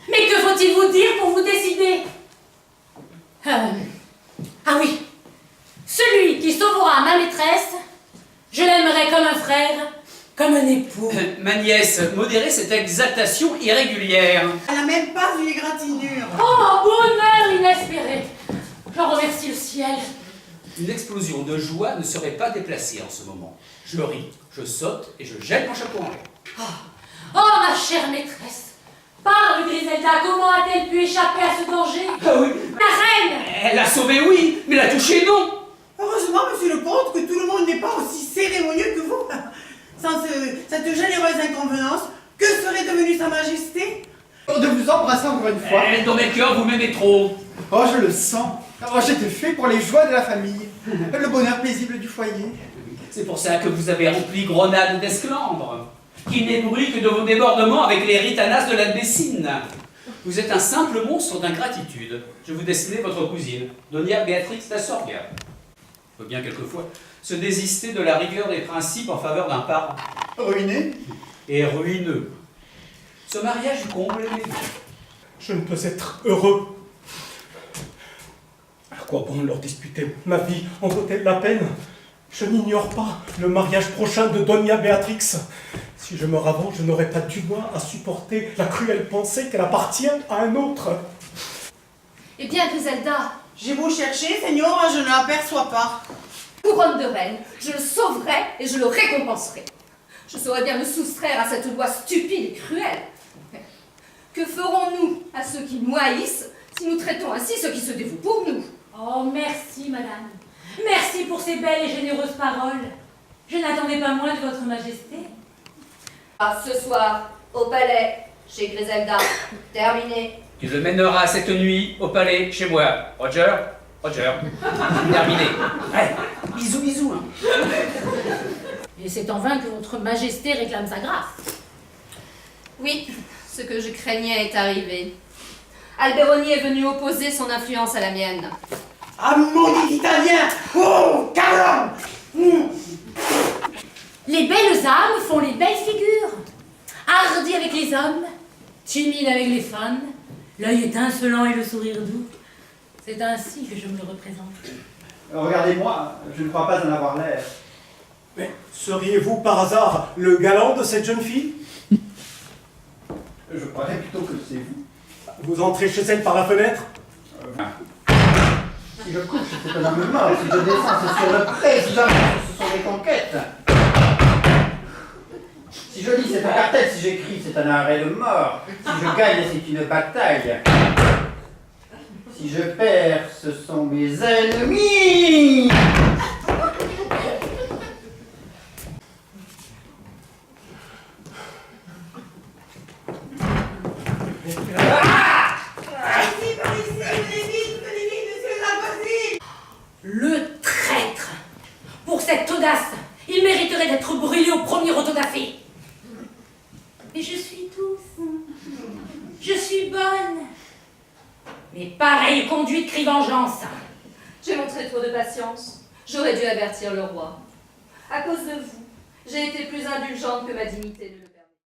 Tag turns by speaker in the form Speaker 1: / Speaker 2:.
Speaker 1: Mais que faut-il vous dire pour vous décider? Ah oui, celui qui sauvera ma maîtresse, je l'aimerai comme un frère, comme un époux.
Speaker 2: Ma nièce, modérez cette exaltation irrégulière.
Speaker 3: Elle n'a même pas une égratignure.
Speaker 1: Oh, bonheur inespéré! J'en remercie le ciel.
Speaker 2: Une explosion de joie ne serait pas déplacée en ce moment. Je ris, je saute et je jette mon chapeau en l'air.
Speaker 1: Oh, ma chère maîtresse! Parle, Griselda, comment a-t-elle pu échapper à ce danger?
Speaker 2: Ah oui,
Speaker 1: La reine!
Speaker 2: elle l'a sauvée, oui, mais l'a touchée, non.
Speaker 3: Heureusement, monsieur le comte, que tout le monde n'est pas aussi cérémonieux que vous. Sans cette généreuse inconvenance, que serait devenue sa majesté?
Speaker 4: De vous embrasser encore une fois.
Speaker 2: Dans mes cœurs, vous m'aimez trop.
Speaker 4: Oh, je le sens. Oh, j'étais fait pour les joies de la famille. Le bonheur paisible du foyer.
Speaker 2: C'est pour ça que vous avez rempli Grenade d'esclandre, qui n'est nourri que de vos débordements avec les ritanas de la Bessine. Vous êtes un simple monstre d'ingratitude. Je vous destinais votre cousine, Doña Béatrix d'Astorga. Il faut bien quelquefois se désister de la rigueur des principes en faveur d'un parent.
Speaker 4: Ruiné.
Speaker 2: Et ruineux. Ce mariage comble les vies.
Speaker 5: Je ne peux être heureux. À quoi bon leur disputer ma vie? En vaut-elle la peine? Je n'ignore pas le mariage prochain de Doña Béatrix. Si je meurs avant, je n'aurai pas du moins à supporter la cruelle pensée qu'elle appartient à un autre.
Speaker 6: Eh bien, Griselda,
Speaker 3: J'ai beau chercher, Seigneur, je ne l'aperçois pas.
Speaker 6: couronne de reine, je le sauverai et je le récompenserai. Je saurais bien me soustraire à cette loi stupide et cruelle. Mais que ferons-nous à ceux qui nous haïssent si nous traitons ainsi ceux qui se dévouent pour nous?
Speaker 1: Oh, merci, madame. Merci pour ces belles et généreuses paroles. Je n'attendais pas moins de votre majesté.
Speaker 6: Ah, ce soir, au palais, chez Griselda. Terminé.
Speaker 2: Tu le mèneras cette nuit au palais chez moi. Roger. Terminé. Ouais, bisous, bisous. Hein.
Speaker 1: Et c'est en vain que votre majesté réclame sa grâce.
Speaker 6: Oui, ce que je craignais est arrivé. Alberoni est venu opposer son influence à la mienne.
Speaker 3: Ah, maudit italien! Oh, caron!
Speaker 1: Les belles âmes font les belles figures. Hardies avec les hommes, timides avec les femmes, l'œil étincelant et le sourire doux. C'est ainsi que je me le représente.
Speaker 4: Regardez-moi, je ne crois pas en avoir l'air.
Speaker 5: Mais seriez-vous par hasard le galant de cette jeune fille?
Speaker 4: Je croirais plutôt que c'est vous.
Speaker 5: Vous entrez chez elle par la fenêtre?
Speaker 4: Si je couche, c'est un homme mort. Si je descends, c'est sur le président. Ce sont des conquêtes. Si je lis, c'est un cartel. Si j'écris, c'est un arrêt de mort. Si je gagne, c'est une bataille. Si je perds, ce sont mes ennemis.
Speaker 1: Le traître! Pour cette audace, il mériterait d'être brûlé au premier autodafé. Mais je suis douce. Je suis bonne. Mais pareille conduite crie vengeance.
Speaker 6: J'ai montré trop de patience. J'aurais dû avertir le roi. À cause de vous, j'ai été plus indulgente que ma dignité ne le